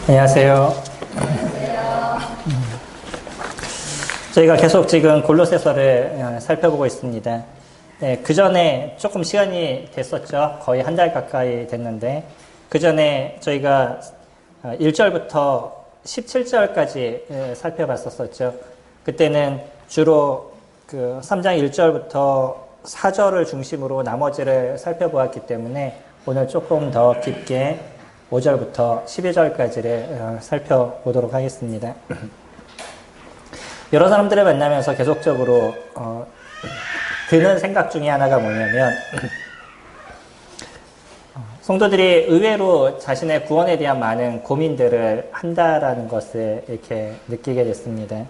안녕하세요. 저희가 계속 지금 골로새서를 살펴보고 있습니다. 네, 그 전에 조금 시간이 됐었죠. 거의 한 달 가까이 됐는데, 그 전에 저희가 1절부터 17절까지 살펴봤었죠. 그때는 주로 그 3장 1절부터 4절을 중심으로 나머지를 살펴보았기 때문에 오늘 조금 더 깊게 5절부터 12절까지를 살펴보도록 하겠습니다. 여러 사람들을 만나면서 계속적으로 드는 생각 중에 하나가 뭐냐면 성도들이 의외로 자신의 구원에 대한 많은 고민들을 한다라는 것을 이렇게 느끼게 됐습니다.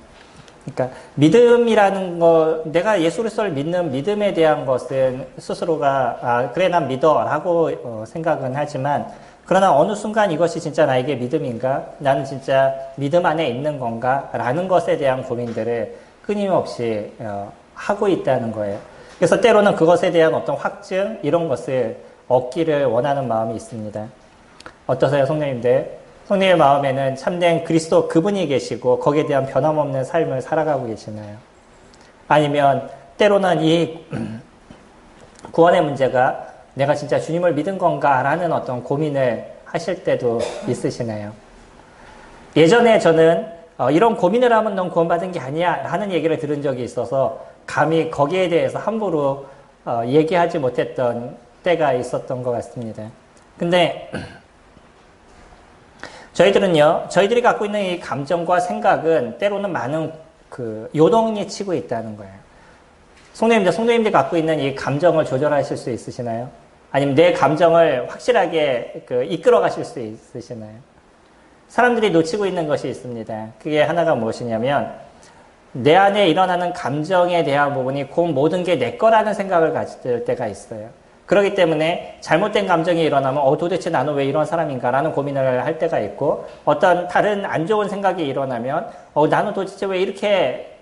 그러니까 믿음이라는 거, 내가 예수 그리스도를 믿는 믿음에 대한 것은 스스로가 그래 난 믿어 라고 생각은 하지만, 그러나 어느 순간 이것이 진짜 나에게 믿음인가? 나는 진짜 믿음 안에 있는 건가? 라는 것에 대한 고민들을 끊임없이 하고 있다는 거예요. 그래서 때로는 그것에 대한 어떤 확증, 이런 것을 얻기를 원하는 마음이 있습니다. 어떠세요, 성도님들? 성도님의 마음에는 참된 그리스도 그분이 계시고 거기에 대한 변함없는 삶을 살아가고 계시나요? 아니면 때로는 이 구원의 문제가 내가 진짜 주님을 믿은 건가? 라는 어떤 고민을 하실 때도 있으시나요? 예전에 저는 이런 고민을 하면 넌 구원받은 게 아니야 라는 얘기를 들은 적이 있어서 감히 거기에 대해서 함부로 얘기하지 못했던 때가 있었던 것 같습니다. 근데 저희들이 갖고 있는 이 감정과 생각은 때로는 많은 요동이 치고 있다는 거예요. 성도님들 갖고 있는 이 감정을 조절하실 수 있으시나요? 아니면 내 감정을 확실하게 이끌어 가실 수 있으시나요? 사람들이 놓치고 있는 것이 있습니다. 그게 하나가 무엇이냐면, 내 안에 일어나는 감정에 대한 부분이 그 모든 게 내 거라는 생각을 가질 때가 있어요. 그렇기 때문에 잘못된 감정이 일어나면 도대체 나는 왜 이런 사람인가 라는 고민을 할 때가 있고, 어떤 다른 안 좋은 생각이 일어나면 나는 도대체 왜 이렇게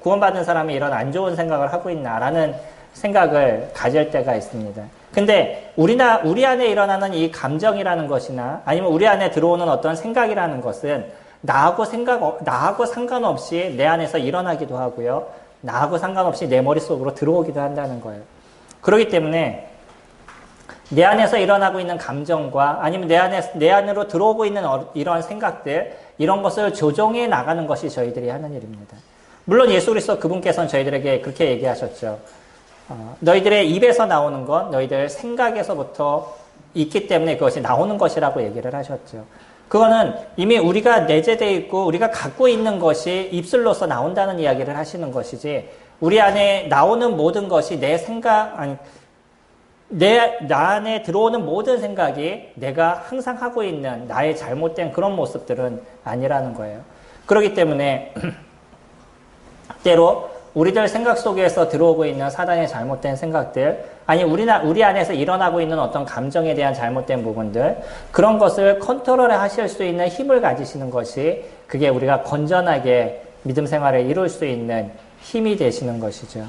구원받은 사람이 이런 안 좋은 생각을 하고 있나 라는 생각을 가질 때가 있습니다. 근데 우리 안에 일어나는 이 감정이라는 것이나 아니면 우리 안에 들어오는 어떤 생각이라는 것은 나하고 상관없이 내 안에서 일어나기도 하고요, 나하고 상관없이 내 머릿속으로 들어오기도 한다는 거예요. 그렇기 때문에 내 안에서 일어나고 있는 감정과 아니면 내 안으로 들어오고 있는 이런 생각들, 이런 것을 조정해 나가는 것이 저희들이 하는 일입니다. 물론 예수 그리스도 그분께서는 저희들에게 그렇게 얘기하셨죠. 너희들의 입에서 나오는 건 너희들 생각에서부터 있기 때문에 그것이 나오는 것이라고 얘기를 하셨죠. 그거는 이미 우리가 내재되어 있고 우리가 갖고 있는 것이 입술로서 나온다는 이야기를 하시는 것이지, 우리 안에 나오는 모든 것이 나 안에 들어오는 모든 생각이 내가 항상 하고 있는 나의 잘못된 그런 모습들은 아니라는 거예요. 그렇기 때문에 때로 우리들 생각 속에서 들어오고 있는 사단의 잘못된 생각들, 아니 우리 안에서 일어나고 있는 어떤 감정에 대한 잘못된 부분들, 그런 것을 컨트롤 하실 수 있는 힘을 가지시는 것이, 그게 우리가 건전하게 믿음 생활을 이룰 수 있는 힘이 되시는 것이죠.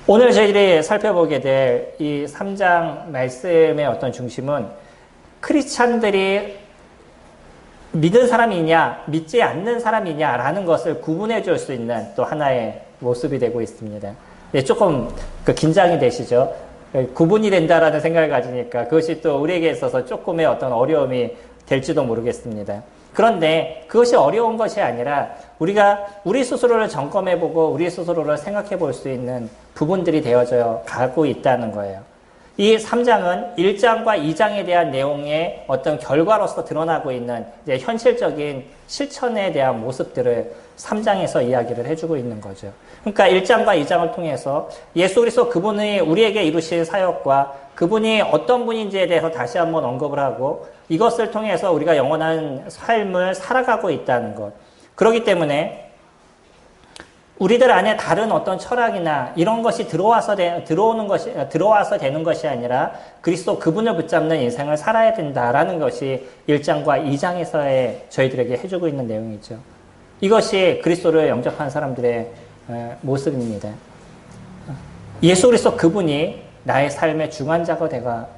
오늘 저희들이 살펴보게 될 이 3장 말씀의 어떤 중심은 크리스찬들이 믿은 사람이냐 믿지 않는 사람이냐라는 것을 구분해 줄 수 있는 또 하나의 모습이 되고 있습니다. 네, 조금 긴장이 되시죠? 구분이 된다라는 생각을 가지니까 그것이 또 우리에게 있어서 조금의 어떤 어려움이 될지도 모르겠습니다. 그런데 그것이 어려운 것이 아니라 우리가 우리 스스로를 점검해보고 우리 스스로를 생각해 볼 수 있는 부분들이 되어져 가고 있다는 거예요. 이 3장은 1장과 2장에 대한 내용의 어떤 결과로서 드러나고 있는 이제 현실적인 실천에 대한 모습들을 3장에서 이야기를 해주고 있는 거죠. 그러니까 1장과 2장을 통해서 예수 그리스도 그분이 우리에게 이루신 사역과 그분이 어떤 분인지에 대해서 다시 한번 언급을 하고, 이것을 통해서 우리가 영원한 삶을 살아가고 있다는 것. 그렇기 때문에 우리들 안에 다른 어떤 철학이나 이런 것이 들어와서 되는 것이 아니라 그리스도 그분을 붙잡는 인생을 살아야 된다라는 것이 1장과 2장에서의 저희들에게 해주고 있는 내용이죠. 이것이 그리스도를 영접한 사람들의 모습입니다. 예수 그리스도 그분이 나의 삶의 중환자가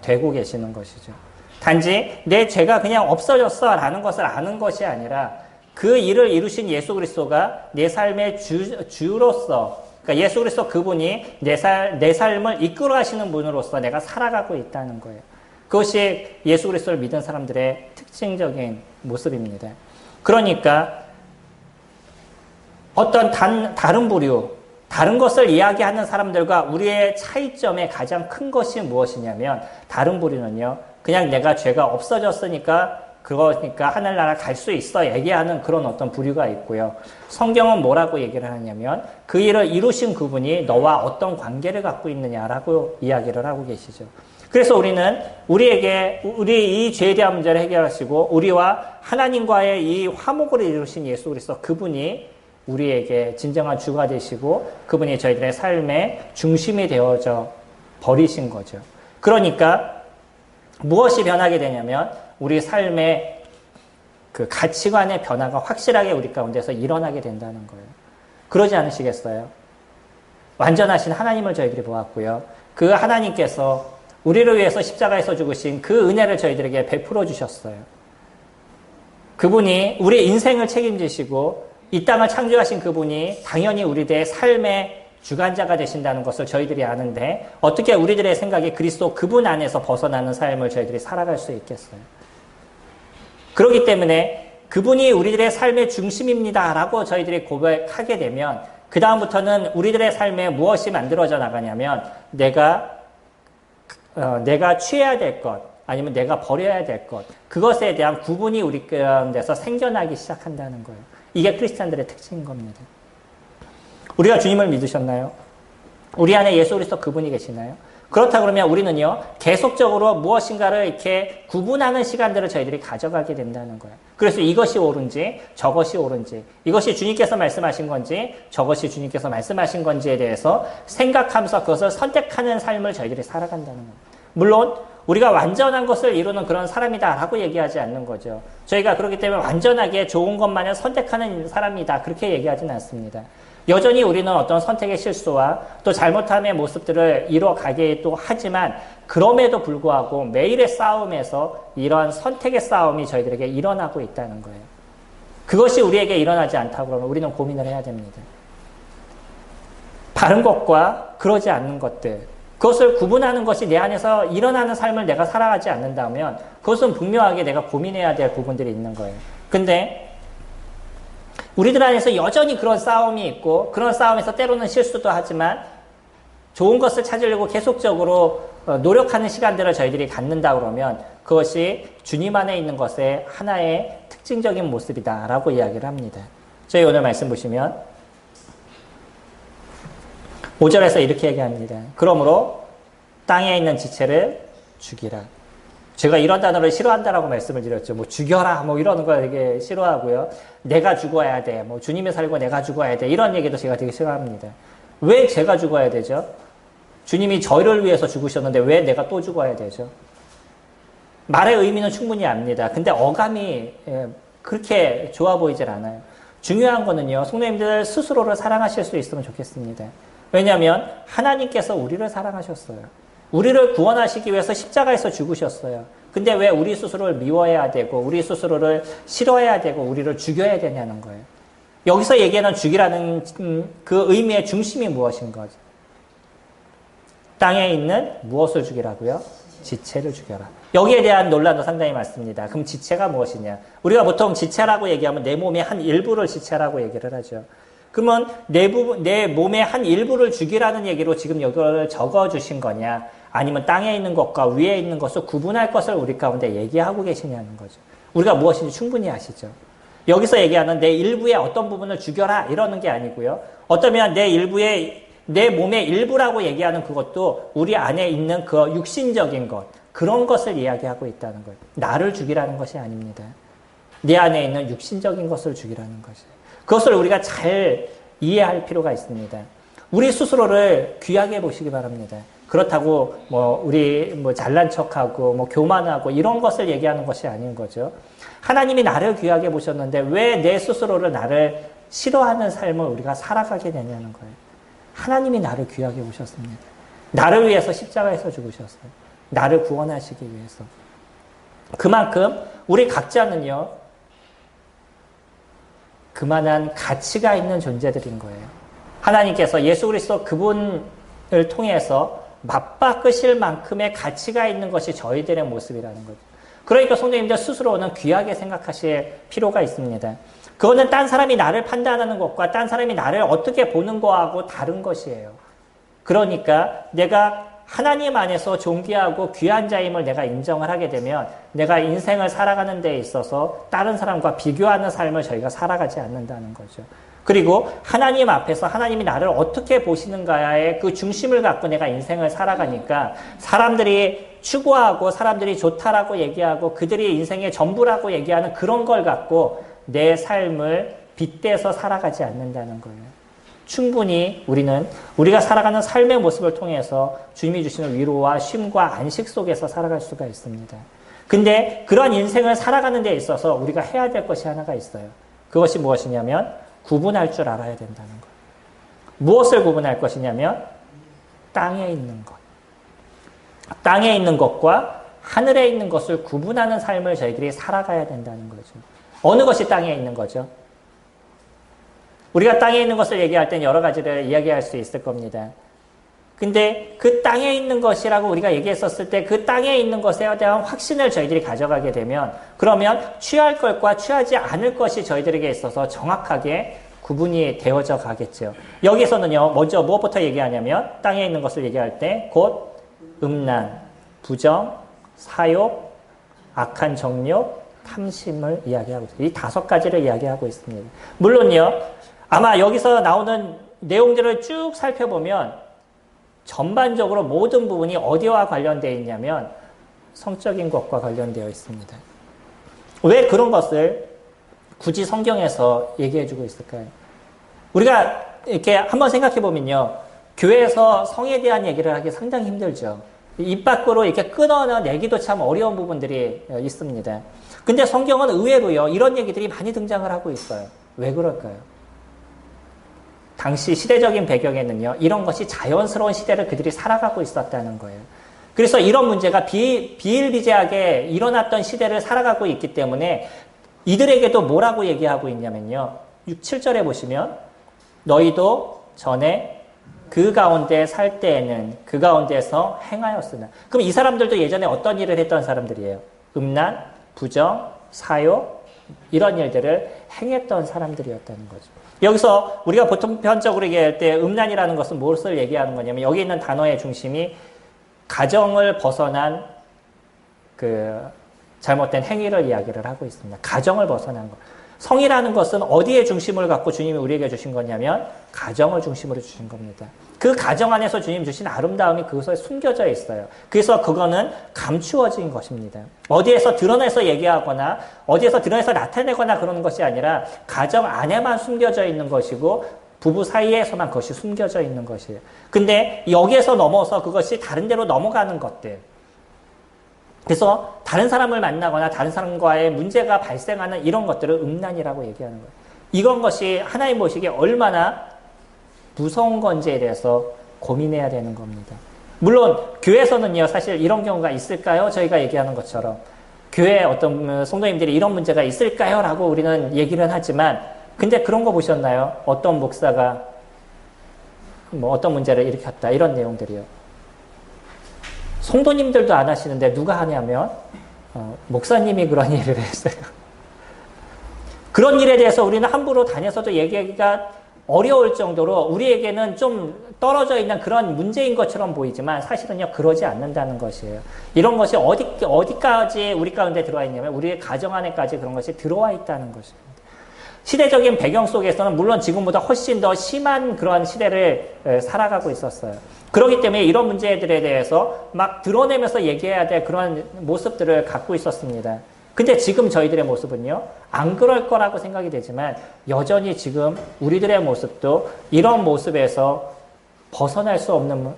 되고 계시는 것이죠. 단지 내 죄가 그냥 없어졌어 라는 것을 아는 것이 아니라 그 일을 이루신 예수 그리스도가 내 삶의 주로서, 그러니까 예수 그리스도 그분이 내 삶을 이끌어 가시는 분으로서 내가 살아가고 있다는 거예요. 그것이 예수 그리스도를 믿은 사람들의 특징적인 모습입니다. 그러니까 어떤 다른 부류, 다른 것을 이야기하는 사람들과 우리의 차이점의 가장 큰 것이 무엇이냐면, 다른 부류는요, 그냥 내가 죄가 없어졌으니까 그러니까 하늘나라 갈 수 있어 얘기하는 그런 어떤 부류가 있고요. 성경은 뭐라고 얘기를 하냐면 그 일을 이루신 그분이 너와 어떤 관계를 갖고 있느냐라고 이야기를 하고 계시죠. 그래서 우리는 우리 이 죄에 대한 문제를 해결하시고 우리와 하나님과의 이 화목을 이루신 예수 그리스도 그분이 우리에게 진정한 주가 되시고 그분이 저희들의 삶의 중심이 되어져 버리신 거죠. 그러니까 무엇이 변하게 되냐면 우리 삶의 그 가치관의 변화가 확실하게 우리 가운데서 일어나게 된다는 거예요. 그러지 않으시겠어요? 완전하신 하나님을 저희들이 보았고요. 그 하나님께서 우리를 위해서 십자가에서 죽으신 그 은혜를 저희들에게 베풀어 주셨어요. 그분이 우리 인생을 책임지시고 이 땅을 창조하신 그분이 당연히 우리들의 삶의 주관자가 되신다는 것을 저희들이 아는데 어떻게 우리들의 생각이 그리스도 그분 안에서 벗어나는 삶을 저희들이 살아갈 수 있겠어요? 그렇기 때문에 그분이 우리들의 삶의 중심입니다 라고 저희들이 고백하게 되면 그 다음부터는 우리들의 삶에 무엇이 만들어져 나가냐면 내가 취해야 될 것 아니면 내가 버려야 될 것 그것에 대한 구분이 우리 가운데서 생겨나기 시작한다는 거예요. 이게 크리스찬들의 특징인 겁니다. 우리가 주님을 믿으셨나요? 우리 안에 예수 그리스도 그분이 계시나요? 그렇다 그러면 우리는요, 계속적으로 무엇인가를 이렇게 구분하는 시간들을 저희들이 가져가게 된다는 거예요. 그래서 이것이 옳은지, 저것이 옳은지, 이것이 주님께서 말씀하신 건지, 저것이 주님께서 말씀하신 건지에 대해서 생각하면서 그것을 선택하는 삶을 저희들이 살아간다는 거예요. 물론, 우리가 완전한 것을 이루는 그런 사람이다라고 얘기하지 않는 거죠. 저희가 그렇기 때문에 완전하게 좋은 것만을 선택하는 사람이다. 그렇게 얘기하지는 않습니다. 여전히 우리는 어떤 선택의 실수와 또 잘못함의 모습들을 이뤄가기도 하지만 그럼에도 불구하고 매일의 싸움에서 이런 선택의 싸움이 저희들에게 일어나고 있다는 거예요. 그것이 우리에게 일어나지 않다고 그러면 우리는 고민을 해야 됩니다. 바른 것과 그러지 않는 것들, 그것을 구분하는 것이 내 안에서 일어나는 삶을 내가 살아가지 않는다면 그것은 분명하게 내가 고민해야 될 부분들이 있는 거예요. 근데 우리들 안에서 여전히 그런 싸움이 있고 그런 싸움에서 때로는 실수도 하지만 좋은 것을 찾으려고 계속적으로 노력하는 시간들을 저희들이 갖는다 그러면 그것이 주님 안에 있는 것의 하나의 특징적인 모습이다라고 이야기를 합니다. 저희 오늘 말씀 보시면 5절에서 이렇게 얘기합니다. 그러므로 땅에 있는 지체를 죽이라. 제가 이런 단어를 싫어한다라고 말씀을 드렸죠. 뭐 죽여라, 뭐 이러는 거 되게 싫어하고요. 내가 죽어야 돼. 뭐 주님이 살고 내가 죽어야 돼. 이런 얘기도 제가 되게 싫어합니다. 왜 제가 죽어야 되죠? 주님이 저를 위해서 죽으셨는데 왜 내가 또 죽어야 되죠? 말의 의미는 충분히 압니다. 근데 어감이 그렇게 좋아 보이질 않아요. 중요한 거는요. 성도님들 스스로를 사랑하실 수 있으면 좋겠습니다. 왜냐하면 하나님께서 우리를 사랑하셨어요. 우리를 구원하시기 위해서 십자가에서 죽으셨어요. 근데 왜 우리 스스로를 미워해야 되고 우리 스스로를 싫어해야 되고 우리를 죽여야 되냐는 거예요. 여기서 얘기하는 죽이라는 그 의미의 중심이 무엇인 거죠? 땅에 있는 무엇을 죽이라고요? 지체를 죽여라. 여기에 대한 논란도 상당히 많습니다. 그럼 지체가 무엇이냐? 우리가 보통 지체라고 얘기하면 내 몸의 한 일부를 지체라고 얘기를 하죠. 그러면 내 몸의 한 일부를 죽이라는 얘기로 지금 이걸 적어주신 거냐? 아니면 땅에 있는 것과 위에 있는 것을 구분할 것을 우리 가운데 얘기하고 계시냐는 거죠. 우리가 무엇인지 충분히 아시죠? 여기서 얘기하는 내 일부의 어떤 부분을 죽여라 이러는 게 아니고요. 어쩌면 내 몸의 일부라고 얘기하는 그것도 우리 안에 있는 그 육신적인 것, 그런 것을 이야기하고 있다는 거예요. 나를 죽이라는 것이 아닙니다. 내 안에 있는 육신적인 것을 죽이라는 것이에요. 그것을 우리가 잘 이해할 필요가 있습니다. 우리 스스로를 귀하게 보시기 바랍니다. 그렇다고 우리 잘난 척하고 교만하고 이런 것을 얘기하는 것이 아닌 거죠. 하나님이 나를 귀하게 보셨는데 왜 내 스스로를 나를 싫어하는 삶을 우리가 살아가게 되냐는 거예요. 하나님이 나를 귀하게 보셨습니다. 나를 위해서 십자가에서 죽으셨어요. 나를 구원하시기 위해서. 그만큼 우리 각자는요, 그만한 가치가 있는 존재들인 거예요. 하나님께서 예수 그리스도 그분을 통해서 맞바꾸실 만큼의 가치가 있는 것이 저희들의 모습이라는 거죠. 그러니까 성도님들 스스로는 귀하게 생각하실 필요가 있습니다. 그거는 딴 사람이 나를 판단하는 것과 딴 사람이 나를 어떻게 보는 거하고 다른 것이에요. 그러니까 내가 하나님 안에서 존귀하고 귀한 자임을 내가 인정을 하게 되면 내가 인생을 살아가는 데 있어서 다른 사람과 비교하는 삶을 저희가 살아가지 않는다는 거죠. 그리고 하나님 앞에서 하나님이 나를 어떻게 보시는가의 그 중심을 갖고 내가 인생을 살아가니까 사람들이 추구하고 사람들이 좋다라고 얘기하고 그들이 인생의 전부라고 얘기하는 그런 걸 갖고 내 삶을 빗대서 살아가지 않는다는 거예요. 충분히 우리가 살아가는 삶의 모습을 통해서 주님이 주시는 위로와 쉼과 안식 속에서 살아갈 수가 있습니다. 근데 그런 인생을 살아가는 데 있어서 우리가 해야 될 것이 하나가 있어요. 그것이 무엇이냐면 구분할 줄 알아야 된다는 것. 무엇을 구분할 것이냐면 땅에 있는 것. 땅에 있는 것과 하늘에 있는 것을 구분하는 삶을 저희들이 살아가야 된다는 거죠. 어느 것이 땅에 있는 거죠? 우리가 땅에 있는 것을 얘기할 땐 여러 가지를 이야기할 수 있을 겁니다. 근데 그 땅에 있는 것이라고 우리가 얘기했었을 때 그 땅에 있는 것에 대한 확신을 저희들이 가져가게 되면 그러면 취할 것과 취하지 않을 것이 저희들에게 있어서 정확하게 구분이 되어져 가겠죠. 여기서는요, 먼저 무엇부터 얘기하냐면 땅에 있는 것을 얘기할 때 곧 음란, 부정, 사욕, 악한 정욕, 탐심을 이야기하고 있습니다. 이 5가지를 이야기하고 있습니다. 물론요, 아마 여기서 나오는 내용들을 쭉 살펴보면 전반적으로 모든 부분이 어디와 관련되어 있냐면 성적인 것과 관련되어 있습니다. 왜 그런 것을 굳이 성경에서 얘기해주고 있을까요? 우리가 이렇게 한번 생각해보면요. 교회에서 성에 대한 얘기를 하기 상당히 힘들죠. 입 밖으로 이렇게 끊어내기도 참 어려운 부분들이 있습니다. 근데 성경은 의외로요, 이런 얘기들이 많이 등장을 하고 있어요. 왜 그럴까요? 당시 시대적인 배경에는요, 이런 것이 자연스러운 시대를 그들이 살아가고 있었다는 거예요. 그래서 이런 문제가 비일비재하게 일어났던 시대를 살아가고 있기 때문에 이들에게도 뭐라고 얘기하고 있냐면요. 6, 7절에 보시면 너희도 전에 그 가운데 살 때에는 그 가운데서 행하였으나. 그럼 이 사람들도 예전에 어떤 일을 했던 사람들이에요? 음란, 부정, 사욕 이런 일들을 행했던 사람들이었다는 거죠. 여기서 우리가 보통편적으로 얘기할 때 음란이라는 것은 무엇을 얘기하는 거냐면 여기 있는 단어의 중심이 가정을 벗어난 그 잘못된 행위를 이야기를 하고 있습니다. 가정을 벗어난 것. 성이라는 것은 어디에 중심을 갖고 주님이 우리에게 주신 거냐면 가정을 중심으로 주신 겁니다. 그 가정 안에서 주님 주신 아름다움이 그것에 숨겨져 있어요. 그래서 그거는 감추어진 것입니다. 어디에서 드러내서 얘기하거나 어디에서 드러내서 나타내거나 그러는 것이 아니라 가정 안에만 숨겨져 있는 것이고 부부 사이에서만 그것이 숨겨져 있는 것이에요. 근데 여기에서 넘어서 그것이 다른 데로 넘어가는 것들. 그래서 다른 사람을 만나거나 다른 사람과의 문제가 발생하는 이런 것들을 음란이라고 얘기하는 거예요. 이런 것이 하나님 보시기에 얼마나 무서운 건지에 대해서 고민해야 되는 겁니다. 물론 교회에서는요, 사실 이런 경우가 있을까요? 저희가 얘기하는 것처럼 교회에 어떤 성도님들이 이런 문제가 있을까요? 라고 우리는 얘기는 하지만 근데 그런 거 보셨나요? 어떤 목사가 뭐 어떤 문제를 일으켰다 이런 내용들이요. 성도님들도 안 하시는데 누가 하냐면 목사님이 그런 일을 했어요. 그런 일에 대해서 우리는 함부로 다녀서도 얘기하기가 어려울 정도로 우리에게는 좀 떨어져 있는 그런 문제인 것처럼 보이지만 사실은요 그러지 않는다는 것이에요. 이런 것이 어디까지 우리 가운데 들어와 있냐면 우리의 가정 안에까지 그런 것이 들어와 있다는 것입니다. 시대적인 배경 속에서는 물론 지금보다 훨씬 더 심한 그런 시대를 살아가고 있었어요. 그렇기 때문에 이런 문제들에 대해서 막 드러내면서 얘기해야 될 그런 모습들을 갖고 있었습니다. 근데 지금 저희들의 모습은요, 안 그럴 거라고 생각이 되지만 여전히 지금 우리들의 모습도 이런 모습에서 벗어날 수 없는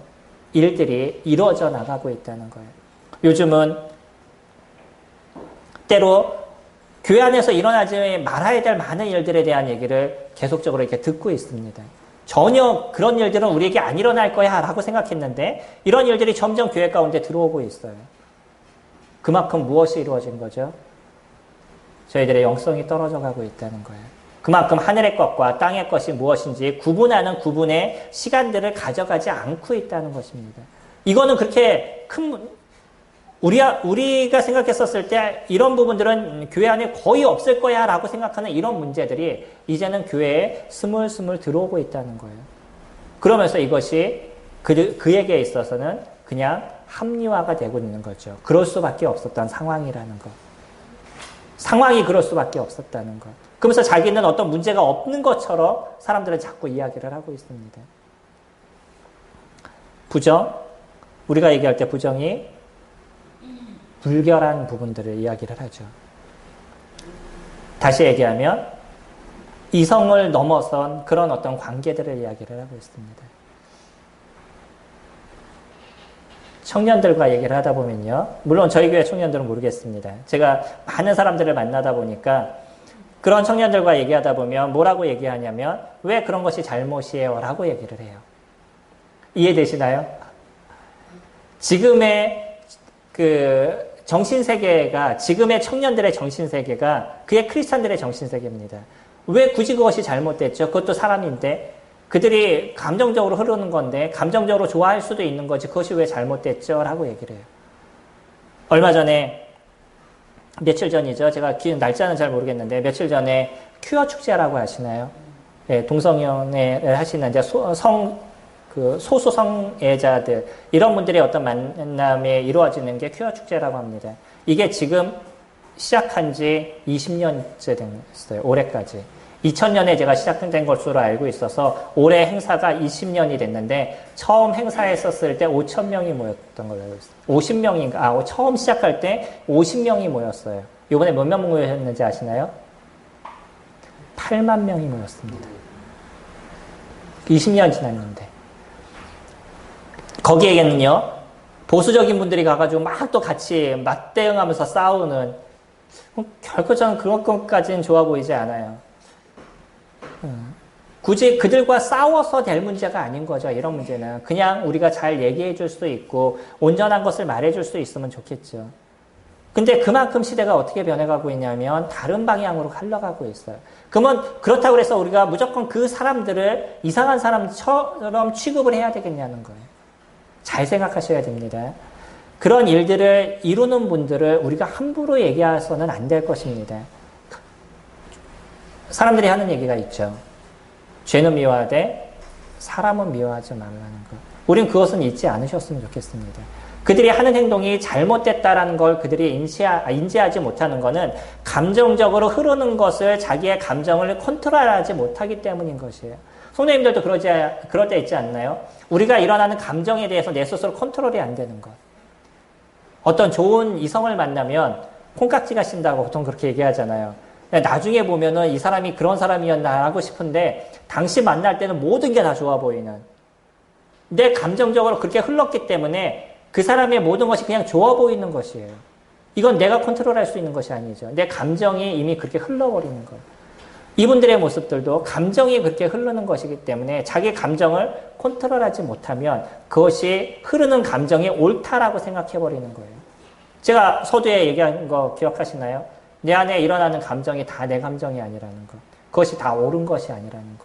일들이 이루어져 나가고 있다는 거예요. 요즘은 때로 교회 안에서 일어나지 말아야 될 많은 일들에 대한 얘기를 계속적으로 이렇게 듣고 있습니다. 전혀 그런 일들은 우리에게 안 일어날 거야 라고 생각했는데 이런 일들이 점점 교회 가운데 들어오고 있어요. 그만큼 무엇이 이루어진 거죠? 저희들의 영성이 떨어져 가고 있다는 거예요. 그만큼 하늘의 것과 땅의 것이 무엇인지 구분하는 구분의 시간들을 가져가지 않고 있다는 것입니다. 이거는 그렇게 우리가 생각했었을 때 이런 부분들은 교회 안에 거의 없을 거야 라고 생각하는 이런 문제들이 이제는 교회에 스물스물 들어오고 있다는 거예요. 그러면서 이것이 그에게 있어서는 그냥 합리화가 되고 있는 거죠. 그럴 수밖에 없었던 상황이라는 것. 상황이 그럴 수밖에 없었다는 것. 그러면서 자기는 어떤 문제가 없는 것처럼 사람들은 자꾸 이야기를 하고 있습니다. 부정, 우리가 얘기할 때 부정이 불결한 부분들을 이야기를 하죠. 다시 얘기하면 이성을 넘어선 그런 어떤 관계들을 이야기를 하고 있습니다. 청년들과 얘기를 하다 보면요. 물론 저희 교회 청년들은 모르겠습니다. 제가 많은 사람들을 만나다 보니까 그런 청년들과 얘기하다 보면 뭐라고 얘기하냐면 왜 그런 것이 잘못이에요? 라고 얘기를 해요. 이해되시나요? 지금의 정신세계가 지금의 청년들의 정신세계가 그의 크리스찬들의 정신세계입니다. 왜 굳이 그것이 잘못됐죠? 그것도 사람인데 그들이 감정적으로 흐르는 건데 감정적으로 좋아할 수도 있는 거지 그것이 왜 잘못됐죠? 라고 얘기를 해요. 얼마 전에 며칠 전이죠. 제가 날짜는 잘 모르겠는데 며칠 전에 퀴어 축제라고 하시나요? 네, 동성연애를 하시는 이제 소수 성애자들 이런 분들의 어떤 만남에 이루어지는 게 퀴어 축제라고 합니다. 이게 지금 시작한 지 20년째 됐어요. 올해까지. 2000년에 제가 시작된 것으로 알고 있어서 올해 행사가 20년이 됐는데 처음 행사했었을 때 5,000명이 모였던 걸로 알고 있어요. 50명인가? 처음 시작할 때 50명이 모였어요. 이번에 몇 명 모였는지 아시나요? 8만 명이 모였습니다. 20년 지났는데. 거기에는요, 보수적인 분들이 가가지고 막 또 같이 맞대응하면서 싸우는, 결코 저는 그런 것까지는 좋아 보이지 않아요. 굳이 그들과 싸워서 될 문제가 아닌 거죠. 이런 문제는. 그냥 우리가 잘 얘기해 줄 수 있고, 온전한 것을 말해 줄 수 있으면 좋겠죠. 근데 그만큼 시대가 어떻게 변해가고 있냐면, 다른 방향으로 흘러가고 있어요. 그러면, 그렇다고 해서 우리가 무조건 그 사람들을 이상한 사람처럼 취급을 해야 되겠냐는 거예요. 잘 생각하셔야 됩니다. 그런 일들을 이루는 분들을 우리가 함부로 얘기해서는 안 될 것입니다. 사람들이 하는 얘기가 있죠. 죄는 미워하되 사람은 미워하지 말라는 것. 우린 그것은 잊지 않으셨으면 좋겠습니다. 그들이 하는 행동이 잘못됐다라는 걸 그들이 인지하지 못하는 것은 감정적으로 흐르는 것을 자기의 감정을 컨트롤하지 못하기 때문인 것이에요. 성도님들도 그럴 때 있지 않나요? 우리가 일어나는 감정에 대해서 내 스스로 컨트롤이 안 되는 것. 어떤 좋은 이성을 만나면 콩깍지가 신다고 보통 그렇게 얘기하잖아요. 나중에 보면은 이 사람이 그런 사람이었나 하고 싶은데 당시 만날 때는 모든 게 다 좋아 보이는 내 감정적으로 그렇게 흘렀기 때문에 그 사람의 모든 것이 그냥 좋아 보이는 것이에요. 이건 내가 컨트롤할 수 있는 것이 아니죠. 내 감정이 이미 그렇게 흘러버리는 거예요. 이분들의 모습들도 감정이 그렇게 흐르는 것이기 때문에 자기 감정을 컨트롤하지 못하면 그것이 흐르는 감정이 옳다라고 생각해버리는 거예요. 제가 서두에 얘기한 거 기억하시나요? 내 안에 일어나는 감정이 다 내 감정이 아니라는 것. 그것이 다 옳은 것이 아니라는 것.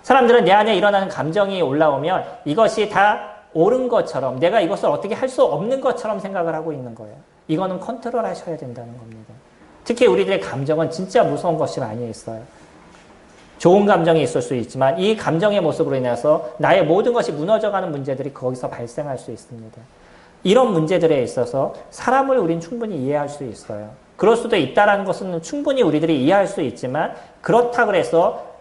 사람들은 내 안에 일어나는 감정이 올라오면 이것이 다 옳은 것처럼 내가 이것을 어떻게 할 수 없는 것처럼 생각을 하고 있는 거예요. 이거는 컨트롤 하셔야 된다는 겁니다. 특히 우리들의 감정은 진짜 무서운 것이 많이 있어요. 좋은 감정이 있을 수 있지만 이 감정의 모습으로 인해서 나의 모든 것이 무너져가는 문제들이 거기서 발생할 수 있습니다. 이런 문제들에 있어서 사람을 우린 충분히 이해할 수 있어요. 그럴 수도 있다는 것은 충분히 우리들이 이해할 수 있지만 그렇다고 해서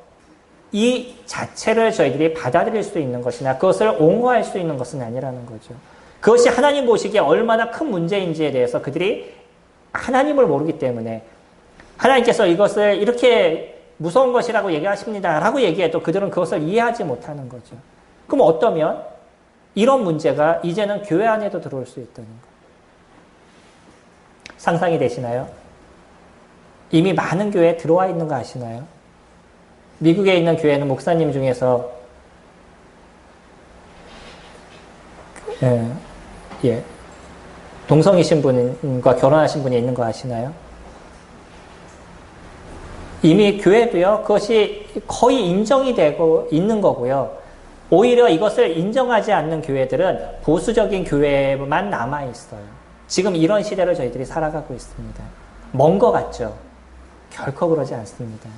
이 자체를 저희들이 받아들일 수 있는 것이나 그것을 옹호할 수 있는 것은 아니라는 거죠. 그것이 하나님 보시기에 얼마나 큰 문제인지에 대해서 그들이 하나님을 모르기 때문에 하나님께서 이것을 이렇게 무서운 것이라고 얘기하십니다 라고 얘기해도 그들은 그것을 이해하지 못하는 거죠. 그럼 어떠면 이런 문제가 이제는 교회 안에도 들어올 수 있다는 거. 상상이 되시나요? 이미 많은 교회에 들어와 있는 거 아시나요? 미국에 있는 교회는 목사님 중에서 동성이신 분과 결혼하신 분이 있는 거 아시나요? 이미 교회도요, 그것이 거의 인정이 되고 있는 거고요. 오히려 이것을 인정하지 않는 교회들은 보수적인 교회만 남아있어요. 지금 이런 시대를 저희들이 살아가고 있습니다. 먼 것 같죠? 결코 그러지 않습니다.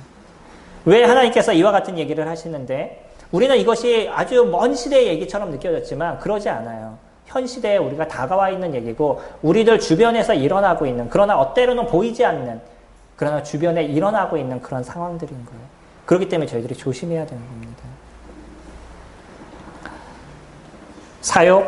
왜 하나님께서 이와 같은 얘기를 하시는데, 우리는 이것이 아주 먼 시대의 얘기처럼 느껴졌지만 그러지 않아요. 현 시대에 우리가 다가와 있는 얘기고, 우리들 주변에서 일어나고 있는, 그러나 때로는 보이지 않는, 그러나 주변에 일어나고 있는 그런 상황들인 거예요. 그렇기 때문에 저희들이 조심해야 되는 겁니다. 사욕,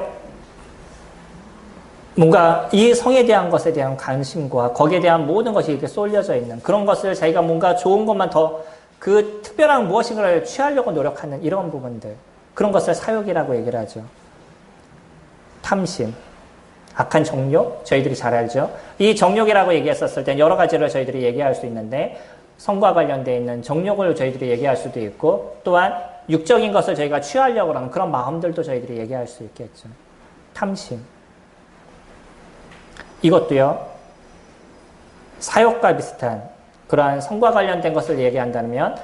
뭔가 이 성에 대한 것에 대한 관심과 거기에 대한 모든 것이 이렇게 쏠려져 있는 그런 것을 자기가 뭔가 좋은 것만 더 그 특별한 무엇인가를 취하려고 노력하는 이런 부분들, 그런 것을 사욕이라고 얘기를 하죠. 탐심, 악한 정욕, 저희들이 잘 알죠. 이 정욕이라고 얘기했었을 땐 여러 가지를 저희들이 얘기할 수 있는데, 성과 관련되어 있는 정욕을 저희들이 얘기할 수도 있고, 또한 육적인 것을 저희가 취하려고 하는 그런 마음들도 저희들이 얘기할 수 있겠죠. 탐심. 이것도요, 사욕과 비슷한 그러한 성과 관련된 것을 얘기한다면,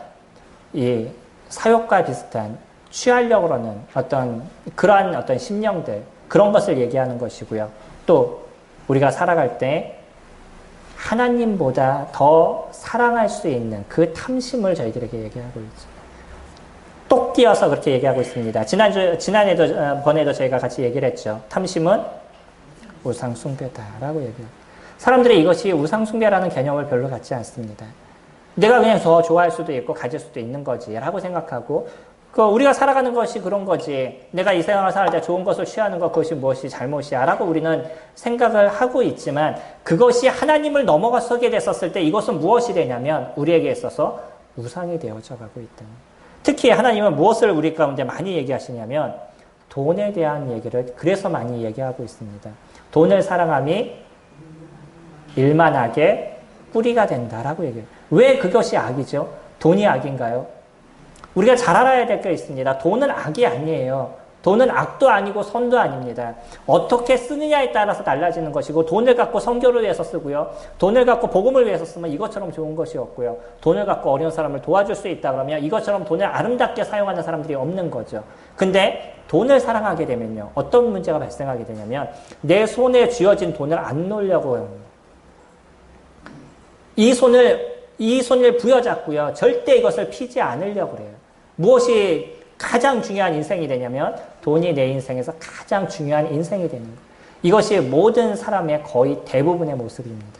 이 사욕과 비슷한 취하려고 하는 그러한 어떤 심령들, 그런 것을 얘기하는 것이고요. 또 우리가 살아갈 때 하나님보다 더 사랑할 수 있는 그 탐심을 저희들에게 얘기하고 있죠. 똑 띄어서 그렇게 얘기하고 있습니다. 번에도 저희가 같이 얘기를 했죠. 탐심은 우상숭배다라고 얘기해요. 사람들이 이것이 우상숭배라는 개념을 별로 갖지 않습니다. 내가 그냥 더 좋아할 수도 있고 가질 수도 있는 거지 라고 생각하고, 우리가 살아가는 것이 그런 거지, 내가 이 세상을 살을 때 좋은 것을 취하는 것, 그것이 무엇이 잘못이야 라고 우리는 생각을 하고 있지만, 그것이 하나님을 넘어서게 됐었을 때 이것은 무엇이 되냐면 우리에게 있어서 우상이 되어져 가고 있다. 특히 하나님은 무엇을 우리 가운데 많이 얘기하시냐면 돈에 대한 얘기를 그래서 많이 얘기하고 있습니다. 돈을 사랑함이 일만하게 뿌리가 된다라고 얘기해요. 왜 그것이 악이죠? 돈이 악인가요? 우리가 잘 알아야 될 게 있습니다. 돈은 악이 아니에요. 돈은 악도 아니고 선도 아닙니다. 어떻게 쓰느냐에 따라서 달라지는 것이고, 돈을 갖고 선교를 위해서 쓰고요. 돈을 갖고 복음을 위해서 쓰면 이것처럼 좋은 것이 없고요. 돈을 갖고 어려운 사람을 도와줄 수 있다 그러면 이것처럼 돈을 아름답게 사용하는 사람들이 없는 거죠. 근데 돈을 사랑하게 되면요, 어떤 문제가 발생하게 되냐면 내 손에 쥐어진 돈을 안 놓으려고 해요. 이 손을 부여잡고요, 절대 이것을 피지 않으려고 그래요. 무엇이 가장 중요한 인생이 되냐면 돈이 내 인생에서 가장 중요한 인생이 되는 거예요. 이것이 모든 사람의 거의 대부분의 모습입니다.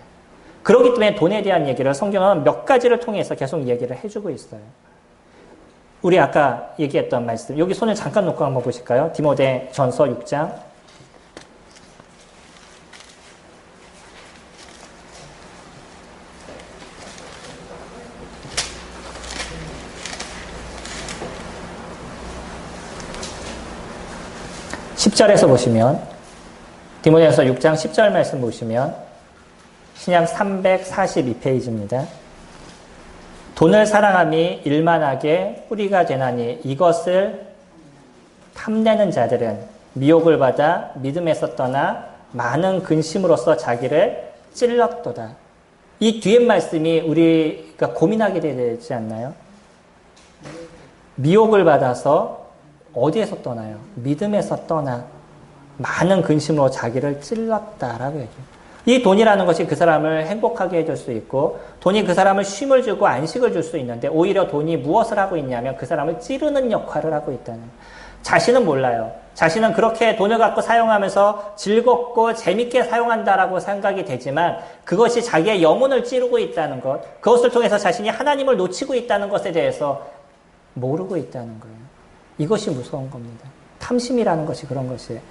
그렇기 때문에 돈에 대한 얘기를 성경은 몇 가지를 통해서 계속 얘기를 해주고 있어요. 우리 아까 얘기했던 말씀, 여기 손을 잠깐 놓고 한번 보실까요? 디모데전서 6장 10절에서 보시면, 디모데전서 6장 10절 말씀 보시면 신약 342페이지입니다. 돈을 사랑함이 일만하게 뿌리가 되나니 이것을 탐내는 자들은 미혹을 받아 믿음에서 떠나 많은 근심으로써 자기를 찔렀도다. 이 뒤에 말씀이 우리가 고민하게 되지 않나요? 미혹을 받아서 어디에서 떠나요? 믿음에서 떠나 많은 근심으로 자기를 찔렀다라고 얘기해요. 이 돈이라는 것이 그 사람을 행복하게 해줄 수 있고, 돈이 그 사람을 쉼을 주고 안식을 줄 수 있는데, 오히려 돈이 무엇을 하고 있냐면 그 사람을 찌르는 역할을 하고 있다는 거예요. 자신은 몰라요. 자신은 그렇게 돈을 갖고 사용하면서 즐겁고 재밌게 사용한다라고 생각이 되지만 그것이 자기의 영혼을 찌르고 있다는 것, 그것을 통해서 자신이 하나님을 놓치고 있다는 것에 대해서 모르고 있다는 거예요. 이것이 무서운 겁니다. 탐심이라는 것이 그런 것이에요.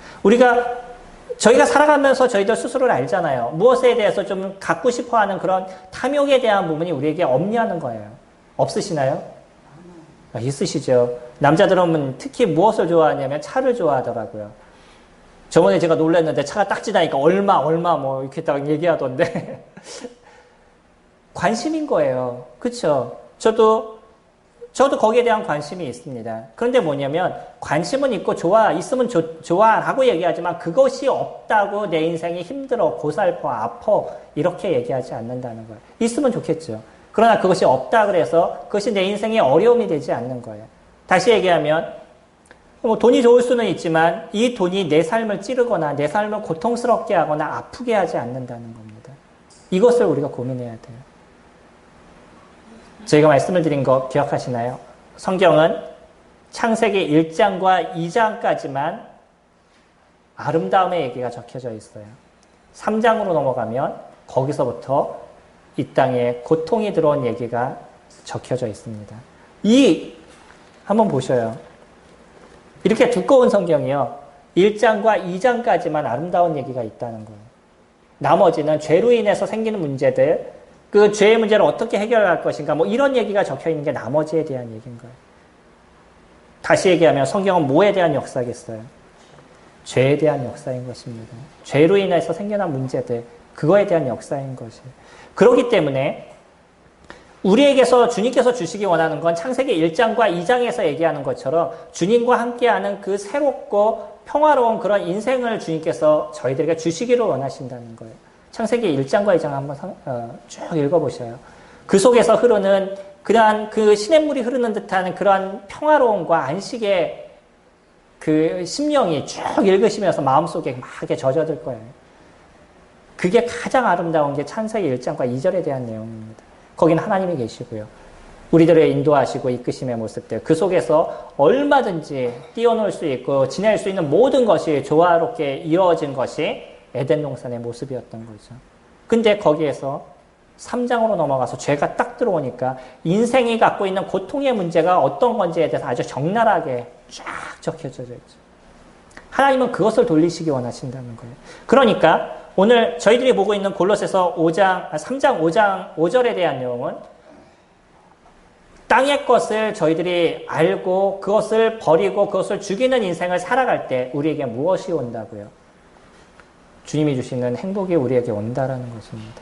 저희가 살아가면서 저희들 스스로를 알잖아요. 무엇에 대해서 좀 갖고 싶어하는 그런 탐욕에 대한 부분이 우리에게 없냐는 거예요. 없으시나요? 있으시죠. 남자들은 특히 무엇을 좋아하냐면 차를 좋아하더라고요. 저번에 제가 놀랐는데 차가 딱 지나니까 얼마 뭐 이렇게 딱 얘기하던데 관심인 거예요. 그렇죠? 저도 저도 거기에 대한 관심이 있습니다. 그런데 뭐냐면 관심은 있고 있으면 좋아라고 얘기하지만 그것이 없다고 내 인생이 힘들어, 고달퍼, 아파 이렇게 얘기하지 않는다는 거예요. 있으면 좋겠죠. 그러나 그것이 없다 그래서 그것이 내 인생에 어려움이 되지 않는 거예요. 다시 얘기하면 뭐 돈이 좋을 수는 있지만 이 돈이 내 삶을 찌르거나 내 삶을 고통스럽게 하거나 아프게 하지 않는다는 겁니다. 이것을 우리가 고민해야 돼요. 저희가 말씀을 드린 거 기억하시나요? 성경은 창세기 1장과 2장까지만 아름다움의 얘기가 적혀져 있어요. 3장으로 넘어가면 거기서부터 이 땅에 고통이 들어온 얘기가 적혀져 있습니다. 한번 보셔요. 이렇게 두꺼운 성경이요. 1장과 2장까지만 아름다운 얘기가 있다는 거예요. 나머지는 죄로 인해서 생기는 문제들, 그 죄의 문제를 어떻게 해결할 것인가, 뭐 이런 얘기가 적혀 있는 게 나머지에 대한 얘기인 거예요. 다시 얘기하면 성경은 뭐에 대한 역사겠어요? 죄에 대한 역사인 것입니다. 죄로 인해서 생겨난 문제들, 그거에 대한 역사인 것이에요. 그렇기 때문에 우리에게서 주님께서 주시기 원하는 건 창세기 1장과 2장에서 얘기하는 것처럼 주님과 함께하는 그 새롭고 평화로운 그런 인생을 주님께서 저희들에게 주시기를 원하신다는 거예요. 창세기 1장과 2장 한번 쭉 읽어보셔요. 그 속에서 흐르는 그러한 그 시냇물이 흐르는 듯한 그러한 평화로움과 안식의 그 심령이 쭉 읽으시면서 마음속에 막 이렇게 젖어들 거예요. 그게 가장 아름다운 게 창세기 1장과 2절에 대한 내용입니다. 거기는 하나님이 계시고요. 우리들을 인도하시고 이끄심의 모습들, 그 속에서 얼마든지 뛰어놀 수 있고 지낼 수 있는 모든 것이 조화롭게 이루어진 것이 에덴 동산의 모습이었던 거죠. 근데 거기에서 3장으로 넘어가서 죄가 딱 들어오니까 인생이 갖고 있는 고통의 문제가 어떤 건지에 대해서 아주 적나라하게 쫙 적혀져 있죠. 하나님은 그것을 돌리시기 원하신다는 거예요. 그러니까 오늘 저희들이 보고 있는 골로새서 3장 5절에 대한 내용은 땅의 것을 저희들이 알고 그것을 버리고 그것을 죽이는 인생을 살아갈 때 우리에게 무엇이 온다고요? 주님이 주시는 행복이 우리에게 온다라는 것입니다.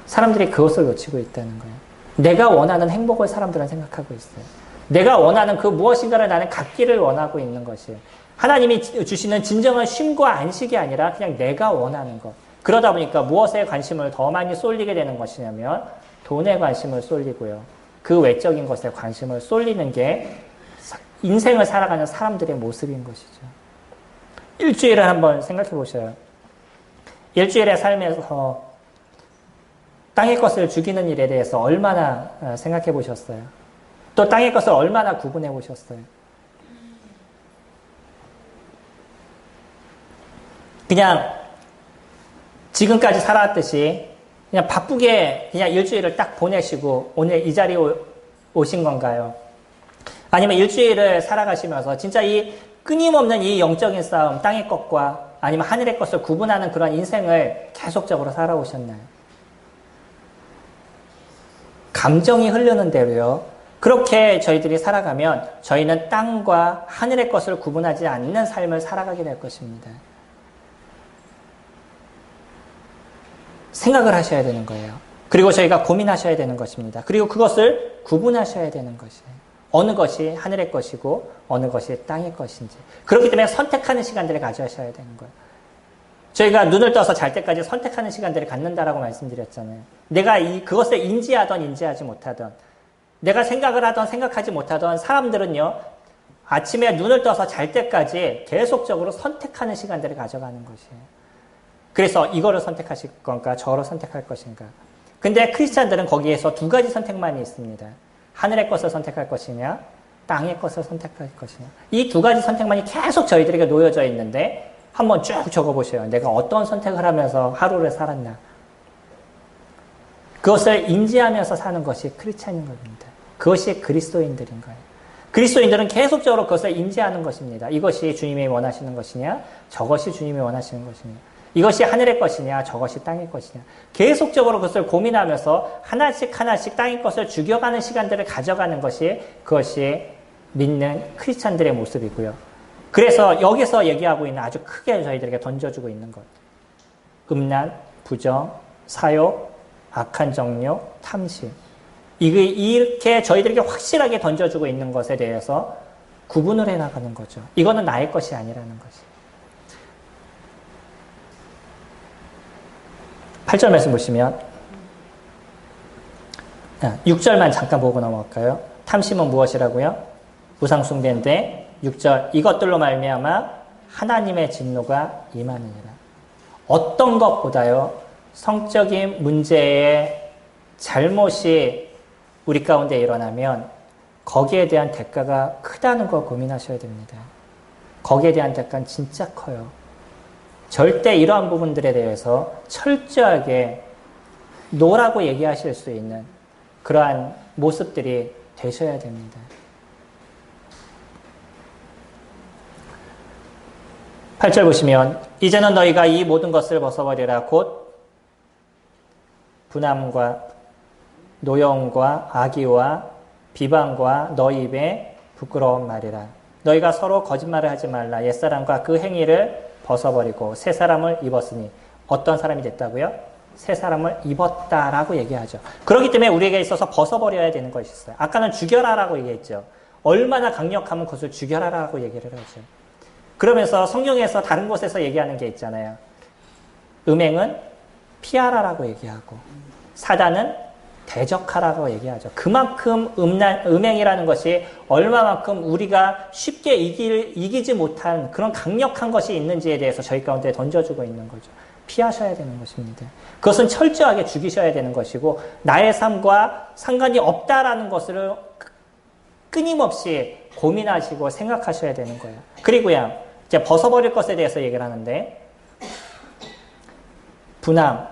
사람들이 그것을 놓치고 있다는 거예요. 내가 원하는 행복을 사람들은 생각하고 있어요. 내가 원하는 그 무엇인가를 나는 갖기를 원하고 있는 것이에요. 하나님이 주시는 진정한 쉼과 안식이 아니라 그냥 내가 원하는 것. 그러다 보니까 무엇에 관심을 더 많이 쏠리게 되는 것이냐면 돈에 관심을 쏠리고요. 그 외적인 것에 관심을 쏠리는 게 인생을 살아가는 사람들의 모습인 것이죠. 일주일을 한번 생각해 보셔요. 일주일의 삶에서 땅의 것을 죽이는 일에 대해서 얼마나 생각해 보셨어요? 또 땅의 것을 얼마나 구분해 보셨어요? 그냥 지금까지 살아왔듯이 그냥 바쁘게 그냥 일주일을 딱 보내시고 오늘 이 자리에 오신 건가요? 아니면 일주일을 살아가시면서 진짜 이 끊임없는 이 영적인 싸움, 땅의 것과 아니면 하늘의 것을 구분하는 그런 인생을 계속적으로 살아오셨나요? 감정이 흐르는 대로요. 그렇게 저희들이 살아가면 저희는 땅과 하늘의 것을 구분하지 않는 삶을 살아가게 될 것입니다. 생각을 하셔야 되는 거예요. 그리고 저희가 고민하셔야 되는 것입니다. 그리고 그것을 구분하셔야 되는 것이에요. 어느 것이 하늘의 것이고 어느 것이 땅의 것인지. 그렇기 때문에 선택하는 시간들을 가져셔야 되는 거예요. 저희가 눈을 떠서 잘 때까지 선택하는 시간들을 갖는다라고 말씀드렸잖아요. 내가 그것을 인지하던 인지하지 못하던, 내가 생각을 하던 생각하지 못하던 사람들은요, 아침에 눈을 떠서 잘 때까지 계속적으로 선택하는 시간들을 가져가는 것이에요. 그래서 이거를 선택하실 건가, 저를 선택할 것인가. 근데 크리스찬들은 거기에서 두 가지 선택만이 있습니다. 하늘의 것을 선택할 것이냐, 땅의 것을 선택할 것이냐. 이 두 가지 선택만이 계속 저희들에게 놓여져 있는데 한번 쭉 적어보세요. 내가 어떤 선택을 하면서 하루를 살았나. 그것을 인지하면서 사는 것이 크리스찬인 겁니다. 그것이 그리스도인들인 거예요. 그리스도인들은 계속적으로 그것을 인지하는 것입니다. 이것이 주님이 원하시는 것이냐, 저것이 주님이 원하시는 것이냐. 이것이 하늘의 것이냐, 저것이 땅의 것이냐. 계속적으로 그것을 고민하면서 하나씩 하나씩 땅의 것을 죽여가는 시간들을 가져가는 것이 그것이 믿는 크리스찬들의 모습이고요. 그래서 여기서 얘기하고 있는 아주 크게 저희들에게 던져주고 있는 것. 음란, 부정, 사욕, 악한 정욕, 탐심. 이렇게 저희들에게 확실하게 던져주고 있는 것에 대해서 구분을 해나가는 거죠. 이거는 나의 것이 아니라는 것이. 8절 말씀 보시면 6절만 잠깐 보고 넘어갈까요? 탐심은 무엇이라고요? 우상숭배인데 6절 이것들로 말미암아 하나님의 진노가 임하느니라. 어떤 것보다요 성적인 문제의 잘못이 우리 가운데 일어나면 거기에 대한 대가가 크다는 걸 고민하셔야 됩니다. 거기에 대한 대가는 진짜 커요. 절대 이러한 부분들에 대해서 철저하게 노라고 얘기하실 수 있는 그러한 모습들이 되셔야 됩니다. 8절 보시면 이제는 너희가 이 모든 것을 벗어버리라. 곧 분함과 노여움과 악의와 비방과 너희 입에 부끄러운 말이라. 너희가 서로 거짓말을 하지 말라. 옛사람과 그 행위를 벗어버리고 새 사람을 입었으니. 어떤 사람이 됐다고요? 새 사람을 입었다라고 얘기하죠. 그렇기 때문에 우리에게 있어서 벗어버려야 되는 것이 있어요. 아까는 죽여라라고 얘기했죠. 얼마나 강력하면 그것을 죽여라라고 얘기를 하죠. 그러면서 성경에서 다른 곳에서 얘기하는 게 있잖아요. 음행은 피하라라고 얘기하고 사단은 대적하라고 얘기하죠. 그만큼 음행이라는 것이 얼마만큼 우리가 쉽게 이기지 못한 그런 강력한 것이 있는지에 대해서 저희 가운데 던져주고 있는 거죠. 피하셔야 되는 것입니다. 그것은 철저하게 죽이셔야 되는 것이고 나의 삶과 상관이 없다라는 것을 끊임없이 고민하시고 생각하셔야 되는 거예요. 그리고요, 이제 벗어버릴 것에 대해서 얘기를 하는데 분함,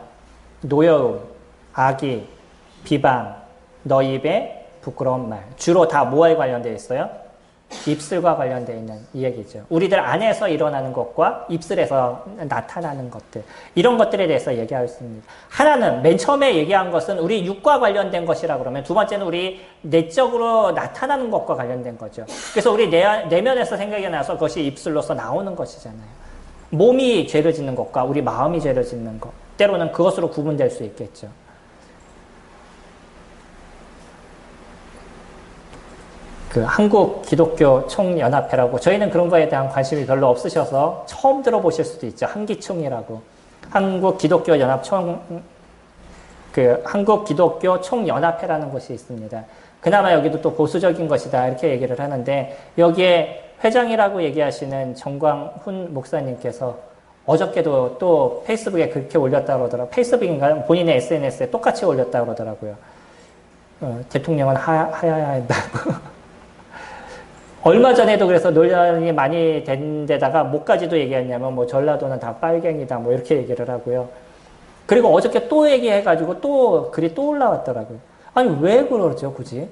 노여움, 악의, 비방, 너희 입에 부끄러운 말. 주로 다 뭐에 관련되어 있어요? 입술과 관련되어 있는 이 얘기죠. 우리들 안에서 일어나는 것과 입술에서 나타나는 것들. 이런 것들에 대해서 얘기하고 있습니다. 하나는 맨 처음에 얘기한 것은 우리 육과 관련된 것이라 그러면 두 번째는 우리 내적으로 나타나는 것과 관련된 거죠. 그래서 우리 내면에서 생각이 나서 그것이 입술로서 나오는 것이잖아요. 몸이 죄를 짓는 것과 우리 마음이 죄를 짓는 것. 때로는 그것으로 구분될 수 있겠죠. 그 한국 기독교 총연합회라고 저희는 그런 거에 대한 관심이 별로 없으셔서 처음 들어보실 수도 있죠. 한기총이라고. 한국 기독교 총연합회라는 것이 있습니다. 그나마 여기도 또 보수적인 것이다 이렇게 얘기를 하는데 여기에 회장이라고 얘기하시는 정광훈 목사님께서 어저께도 또 페이스북에 그렇게 올렸다고 그러더라고요. 페이스북인가요? 본인의 SNS에 똑같이 올렸다고 그러더라고요. 대통령은 하야야 한다고. 얼마 전에도 그래서 논란이 많이 된 데다가 뭐까지도 얘기했냐면 뭐 전라도는 다 빨갱이다 뭐 이렇게 얘기를 하고요. 그리고 어저께 또 얘기해가지고 또 글이 또 올라왔더라고요. 아니 왜 그러죠 굳이?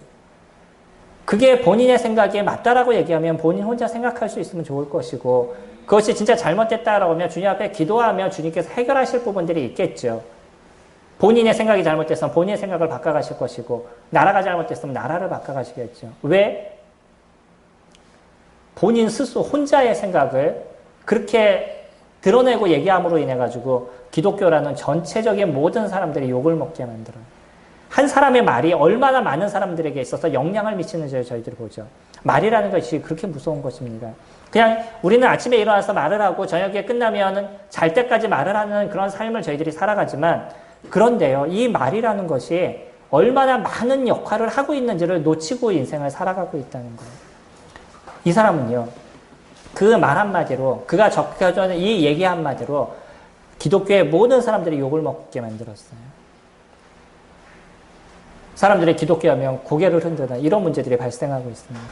그게 본인의 생각에 맞다라고 얘기하면 본인 혼자 생각할 수 있으면 좋을 것이고 그것이 진짜 잘못됐다라고 하면 주님 앞에 기도하며 주님께서 해결하실 부분들이 있겠죠. 본인의 생각이 잘못됐으면 본인의 생각을 바꿔가실 것이고 나라가 잘못됐으면 나라를 바꿔가시겠죠. 왜? 본인 스스로 혼자의 생각을 그렇게 드러내고 얘기함으로 인해 가지고 기독교라는 전체적인 모든 사람들이 욕을 먹게 만들어요. 한 사람의 말이 얼마나 많은 사람들에게 있어서 영향을 미치는지를 저희들이 보죠. 말이라는 것이 그렇게 무서운 것입니다. 그냥 우리는 아침에 일어나서 말을 하고 저녁에 끝나면 잘 때까지 말을 하는 그런 삶을 저희들이 살아가지만 그런데요. 이 말이라는 것이 얼마나 많은 역할을 하고 있는지를 놓치고 인생을 살아가고 있다는 거예요. 이 사람은요. 그 말 한마디로 그가 적혀져 있는 이 얘기 한마디로 기독교의 모든 사람들이 욕을 먹게 만들었어요. 사람들이 기독교하면 고개를 흔드는 이런 문제들이 발생하고 있습니다.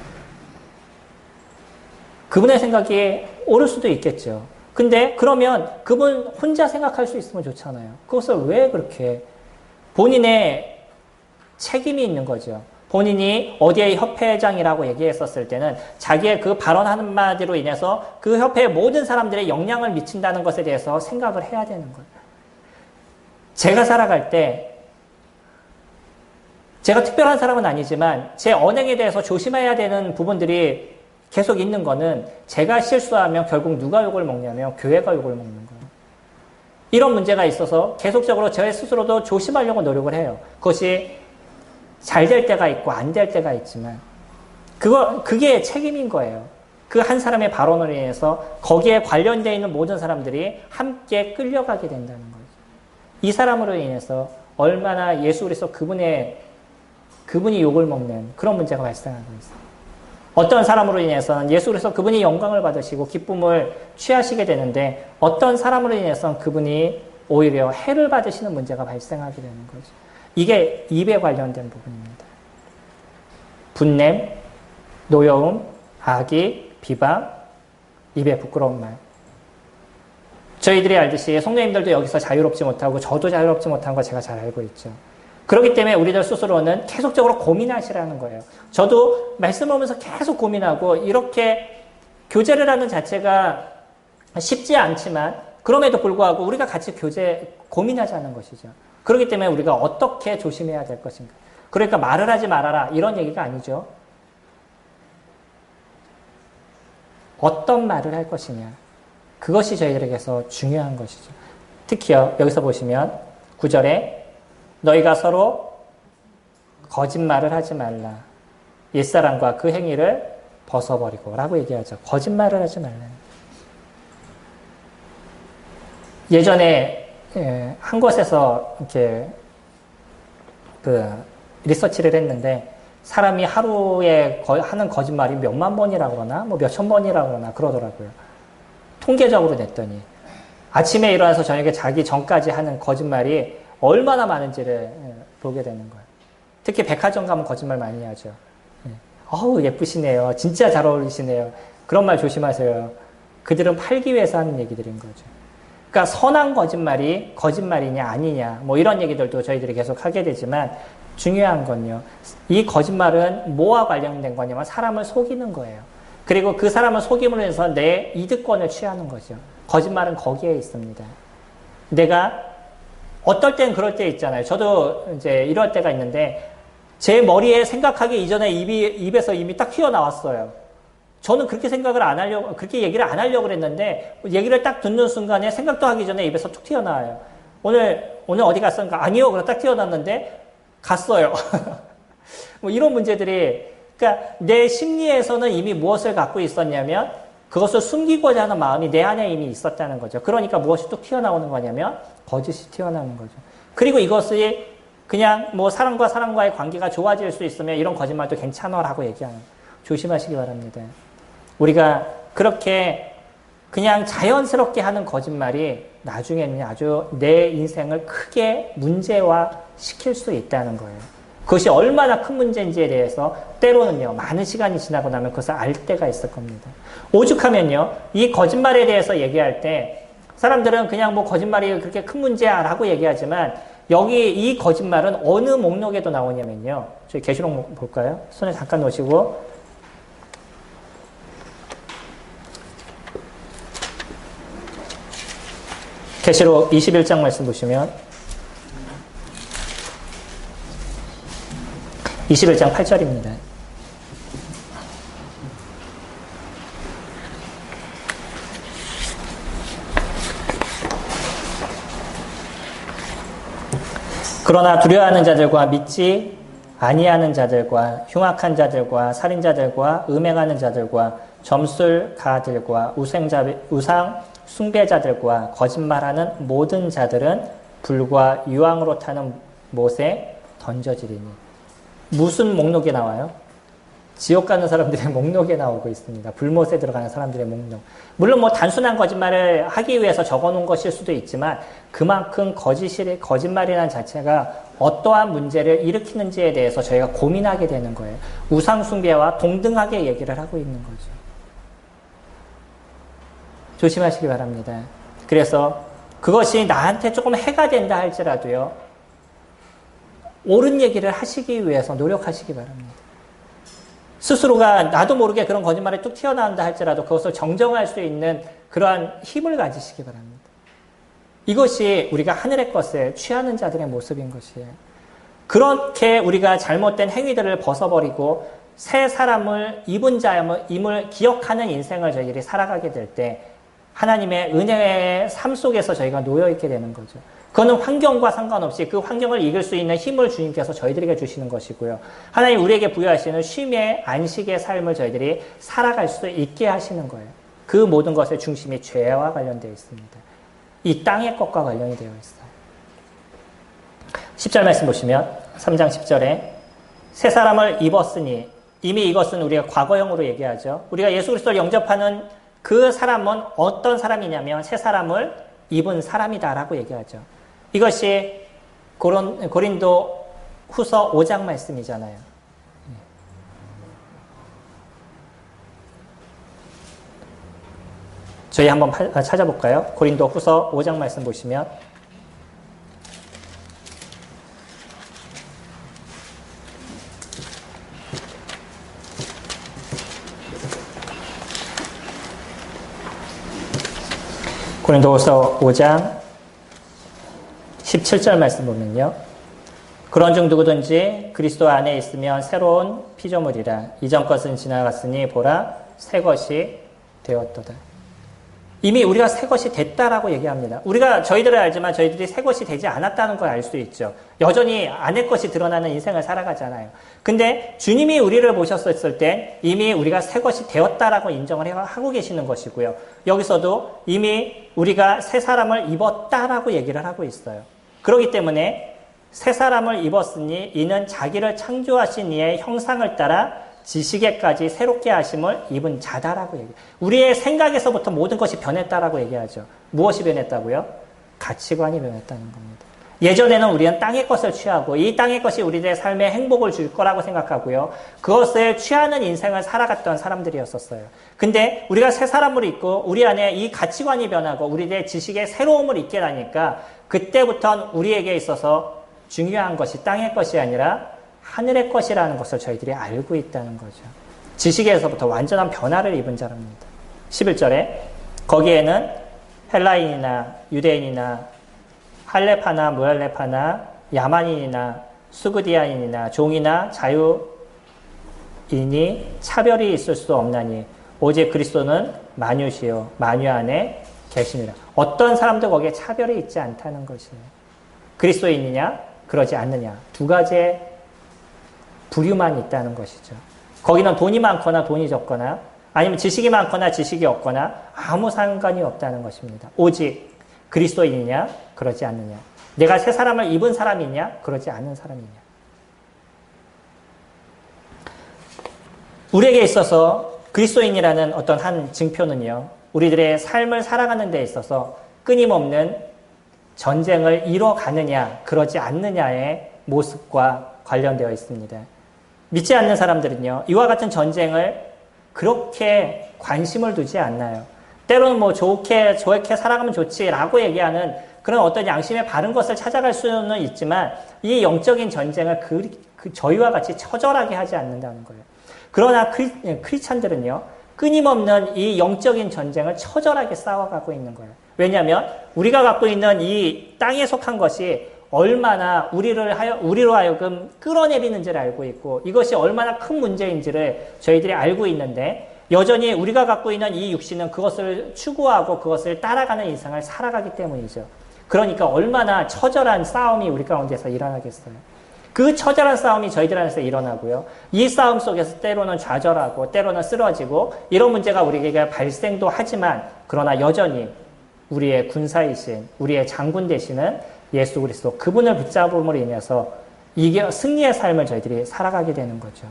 그분의 생각이 옳을 수도 있겠죠. 근데 그러면 그분 혼자 생각할 수 있으면 좋잖아요. 그것을 왜 그렇게 본인의 책임이 있는 거죠. 본인이 어디의 협회장이라고 얘기했었을 때는 자기의 그 발언 한마디로 인해서 그 협회의 모든 사람들의 영향을 미친다는 것에 대해서 생각을 해야 되는 거예요. 제가 살아갈 때 제가 특별한 사람은 아니지만 제 언행에 대해서 조심해야 되는 부분들이 계속 있는 거는 제가 실수하면 결국 누가 욕을 먹냐면 교회가 욕을 먹는 거예요. 이런 문제가 있어서 계속적으로 제 스스로도 조심하려고 노력을 해요. 그것이 잘 될 때가 있고 안 될 때가 있지만 그게 책임인 거예요. 그 한 사람의 발언으로 인해서 거기에 관련되어 있는 모든 사람들이 함께 끌려가게 된다는 거죠. 이 사람으로 인해서 얼마나 예수 그리스도 그분이 욕을 먹는 그런 문제가 발생하고 있어요. 어떤 사람으로 인해서는 예수 그리스도 그분이 영광을 받으시고 기쁨을 취하시게 되는데 어떤 사람으로 인해서는 그분이 오히려 해를 받으시는 문제가 발생하게 되는 거죠. 이게 입에 관련된 부분입니다. 분냄, 노여움, 악의, 비방, 입에 부끄러운 말. 저희들이 알듯이 성도님들도 여기서 자유롭지 못하고 저도 자유롭지 못한 거 제가 잘 알고 있죠. 그렇기 때문에 우리들 스스로는 계속적으로 고민하시라는 거예요. 저도 말씀하면서 계속 고민하고 이렇게 교제를 하는 자체가 쉽지 않지만 그럼에도 불구하고 우리가 같이 고민하자는 것이죠. 그렇기 때문에 우리가 어떻게 조심해야 될 것인가. 그러니까 말을 하지 말아라 이런 얘기가 아니죠. 어떤 말을 할 것이냐. 그것이 저희들에게서 중요한 것이죠. 특히요. 여기서 보시면 9절에 너희가 서로 거짓말을 하지 말라. 옛사람과 그 행위를 벗어버리고 라고 얘기하죠. 거짓말을 하지 말라. 예전에 한 곳에서 이렇게 리서치를 했는데 사람이 하루에 하는 거짓말이 몇만 번이라고 그러나 뭐 몇천 번이라고 그러나 그러더라고요. 통계적으로 냈더니 아침에 일어나서 저녁에 자기 전까지 하는 거짓말이 얼마나 많은지를 보게 되는 거예요. 특히 백화점 가면 거짓말 많이 하죠. 어우 예쁘시네요. 진짜 잘 어울리시네요. 그런 말 조심하세요. 그들은 팔기 위해서 하는 얘기들인 거죠. 그러니까 선한 거짓말이 거짓말이냐 아니냐 뭐 이런 얘기들도 저희들이 계속 하게 되지만 중요한 건요. 이 거짓말은 뭐와 관련된 거냐면 사람을 속이는 거예요. 그리고 그 사람을 속임으로 해서 내 이득권을 취하는 거죠. 거짓말은 거기에 있습니다. 내가 어떨 땐 그럴 때 있잖아요. 저도 이제 이럴 때가 있는데 제 머리에 생각하기 이전에 입에서 이미 딱 튀어나왔어요. 저는 그렇게 생각을 안 하려고, 그렇게 얘기를 안 하려고 그랬는데 얘기를 딱 듣는 순간에 생각도 하기 전에 입에서 툭 튀어나와요. 오늘 어디 갔었는가? 아니요. 그럼 딱 튀어나왔는데 갔어요. 뭐 이런 문제들이, 그러니까 내 심리에서는 이미 무엇을 갖고 있었냐면 그것을 숨기고자 하는 마음이 내 안에 이미 있었다는 거죠. 그러니까 무엇이 또 튀어나오는 거냐면 거짓이 튀어나오는 거죠. 그리고 이것이 그냥 뭐 사람과의 관계가 좋아질 수 있으면 이런 거짓말도 괜찮아라고 얘기하는 거예요. 조심하시기 바랍니다. 우리가 그렇게 그냥 자연스럽게 하는 거짓말이 나중에는 아주 내 인생을 크게 문제화 시킬 수 있다는 거예요. 그것이 얼마나 큰 문제인지에 대해서 때로는요, 많은 시간이 지나고 나면 그것을 알 때가 있을 겁니다. 오죽하면요, 이 거짓말에 대해서 얘기할 때 사람들은 그냥 뭐 거짓말이 그렇게 큰 문제야 라고 얘기하지만 여기 이 거짓말은 어느 목록에도 나오냐면요. 저희 계시록 볼까요? 손에 잠깐 놓으시고 계시록 21장 말씀 보시면 21장 8절입니다. 그러나 두려워하는 자들과 믿지 아니하는 자들과 흉악한 자들과 살인자들과 음행하는 자들과 점술가들과 우상 숭배자들과 거짓말하는 모든 자들은 불과 유황으로 타는 못에 던져지리니. 무슨 목록에 나와요? 지옥 가는 사람들의 목록에 나오고 있습니다. 불못에 들어가는 사람들의 목록. 물론 뭐 단순한 거짓말을 하기 위해서 적어놓은 것일 수도 있지만 그만큼 거짓말이라는 자체가 어떠한 문제를 일으키는지에 대해서 저희가 고민하게 되는 거예요. 우상 숭배와 동등하게 얘기를 하고 있는 거죠. 조심하시기 바랍니다. 그래서 그것이 나한테 조금 해가 된다 할지라도요. 옳은 얘기를 하시기 위해서 노력하시기 바랍니다. 스스로가 나도 모르게 그런 거짓말이 뚝 튀어나온다 할지라도 그것을 정정할 수 있는 그러한 힘을 가지시기 바랍니다. 이것이 우리가 하늘의 것을 취하는 자들의 모습인 것이에요. 그렇게 우리가 잘못된 행위들을 벗어버리고 새 사람을 입은 자임을 기억하는 인생을 저희들이 살아가게 될 때 하나님의 은혜의 삶 속에서 저희가 놓여있게 되는 거죠. 그거는 환경과 상관없이 그 환경을 이길 수 있는 힘을 주님께서 저희들에게 주시는 것이고요. 하나님 우리에게 부여하시는 쉼의 안식의 삶을 저희들이 살아갈 수 있게 하시는 거예요. 그 모든 것의 중심이 죄와 관련되어 있습니다. 이 땅의 것과 관련이 되어 있어요. 10절 말씀 보시면 3장 10절에 새 사람을 입었으니, 이미 이것은 우리가 과거형으로 얘기하죠. 우리가 예수 그리스도를 영접하는 그 사람은 어떤 사람이냐면 새 사람을 입은 사람이다라고 얘기하죠. 이것이 고린도 후서 5장 말씀이잖아요. 저희 한번 찾아볼까요? 고린도 후서 5장 말씀 보시면 고린도후서 5장 17절 말씀 보면요. 그런즉 누구든지 그리스도 안에 있으면 새로운 피조물이라. 이전 것은 지나갔으니 보라 새 것이 되었도다. 이미 우리가 새 것이 됐다라고 얘기합니다. 우리가 저희들은 알지만 저희들이 새 것이 되지 않았다는 걸 알 수 있죠. 여전히 안의 것이 드러나는 인생을 살아가잖아요. 근데 주님이 우리를 보셨을 때 이미 우리가 새 것이 되었다라고 인정을 하고 계시는 것이고요. 여기서도 이미 우리가 새 사람을 입었다라고 얘기를 하고 있어요. 그렇기 때문에 새 사람을 입었으니 이는 자기를 창조하신 이의 형상을 따라 지식에까지 새롭게 하심을 입은 자다라고 얘기해요. 우리의 생각에서부터 모든 것이 변했다라고 얘기하죠. 무엇이 변했다고요? 가치관이 변했다는 겁니다. 예전에는 우리는 땅의 것을 취하고 이 땅의 것이 우리들의 삶에 행복을 줄 거라고 생각하고요. 그것을 취하는 인생을 살아갔던 사람들이었었어요. 근데 우리가 새 사람을 입고 우리 안에 이 가치관이 변하고 우리들의 지식의 새로움을 입게 되니까 그때부터는 우리에게 있어서 중요한 것이 땅의 것이 아니라 하늘의 것이라는 것을 저희들이 알고 있다는 거죠. 지식에서부터 완전한 변화를 입은 자랍니다. 11절에 거기에는 헬라인이나 유대인이나 할레파나 무할레파나 야만인이나 수구디아인이나 종이나 자유인이 차별이 있을 수 없나니 오직 그리스도는 만유시요 만유 안에 계시니라. 어떤 사람도 거기에 차별이 있지 않다는 것이에요. 그리스도인이냐 그러지 않느냐 두 가지의 부류만 있다는 것이죠. 거기는 돈이 많거나 돈이 적거나 아니면 지식이 많거나 지식이 없거나 아무 상관이 없다는 것입니다. 오직 그리스도인이냐 그러지 않느냐 내가 새 사람을 입은 사람이냐 그러지 않은 사람이냐. 우리에게 있어서 그리스도인이라는 어떤 한 증표는요. 우리들의 삶을 살아가는 데 있어서 끊임없는 전쟁을 이뤄가느냐 그러지 않느냐의 모습과 관련되어 있습니다. 믿지 않는 사람들은요. 이와 같은 전쟁을 그렇게 관심을 두지 않나요? 때로는 뭐 좋게 살아가면 좋지라고 얘기하는 그런 어떤 양심의 바른 것을 찾아갈 수는 있지만 이 영적인 전쟁을 저희와 같이 처절하게 하지 않는다는 거예요. 그러나 크리스찬들은요. 끊임없는 이 영적인 전쟁을 처절하게 싸워가고 있는 거예요. 왜냐하면 우리가 갖고 있는 이 땅에 속한 것이 얼마나 우리로 하여금 끌어내리는지를 알고 있고 이것이 얼마나 큰 문제인지를 저희들이 알고 있는데 여전히 우리가 갖고 있는 이 육신은 그것을 추구하고 그것을 따라가는 인생을 살아가기 때문이죠. 그러니까 얼마나 처절한 싸움이 우리 가운데서 일어나겠어요. 그 처절한 싸움이 저희들 안에서 일어나고요. 이 싸움 속에서 때로는 좌절하고 때로는 쓰러지고 이런 문제가 우리에게 발생도 하지만 그러나 여전히 우리의 군사이신 우리의 장군 되시는 예수 그리스도 그분을 붙잡음으로 인해서 이게 승리의 삶을 저희들이 살아가게 되는 거죠.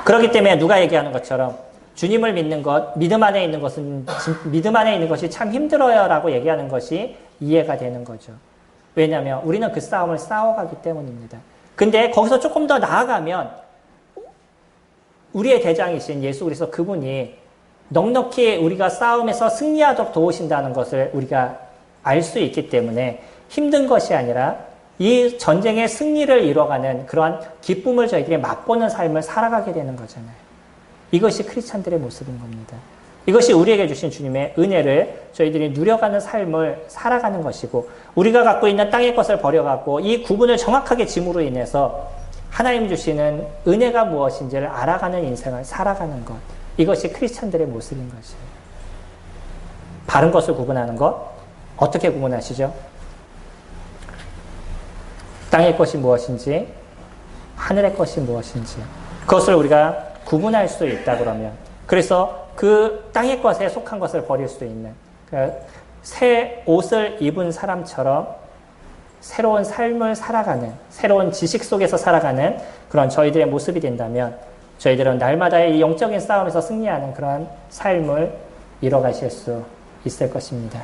그렇기 때문에 누가 얘기하는 것처럼 주님을 믿는 것, 믿음 안에 있는 것이 참 힘들어요라고 얘기하는 것이 이해가 되는 거죠. 왜냐하면 우리는 그 싸움을 싸워가기 때문입니다. 근데 거기서 조금 더 나아가면 우리의 대장이신 예수 그리스도 그분이 넉넉히 우리가 싸움에서 승리하도록 도우신다는 것을 우리가 알 수 있기 때문에 힘든 것이 아니라 이 전쟁의 승리를 이뤄가는 그러한 기쁨을 저희들이 맛보는 삶을 살아가게 되는 거잖아요. 이것이 크리스찬들의 모습인 겁니다. 이것이 우리에게 주신 주님의 은혜를 저희들이 누려가는 삶을 살아가는 것이고 우리가 갖고 있는 땅의 것을 버려갖고 이 구분을 정확하게 짐으로 인해서 하나님 주시는 은혜가 무엇인지를 알아가는 인생을 살아가는 것. 이것이 크리스찬들의 모습인 것이에요. 바른 것을 구분하는 것. 어떻게 구분하시죠? 땅의 것이 무엇인지, 하늘의 것이 무엇인지, 그것을 우리가 구분할 수 있다 그러면, 그래서 그 땅의 것에 속한 것을 버릴 수 있는, 그러니까 새 옷을 입은 사람처럼 새로운 삶을 살아가는, 새로운 지식 속에서 살아가는 그런 저희들의 모습이 된다면, 저희들은 날마다의 이 영적인 싸움에서 승리하는 그런 삶을 이뤄가실 수 있을 것입니다.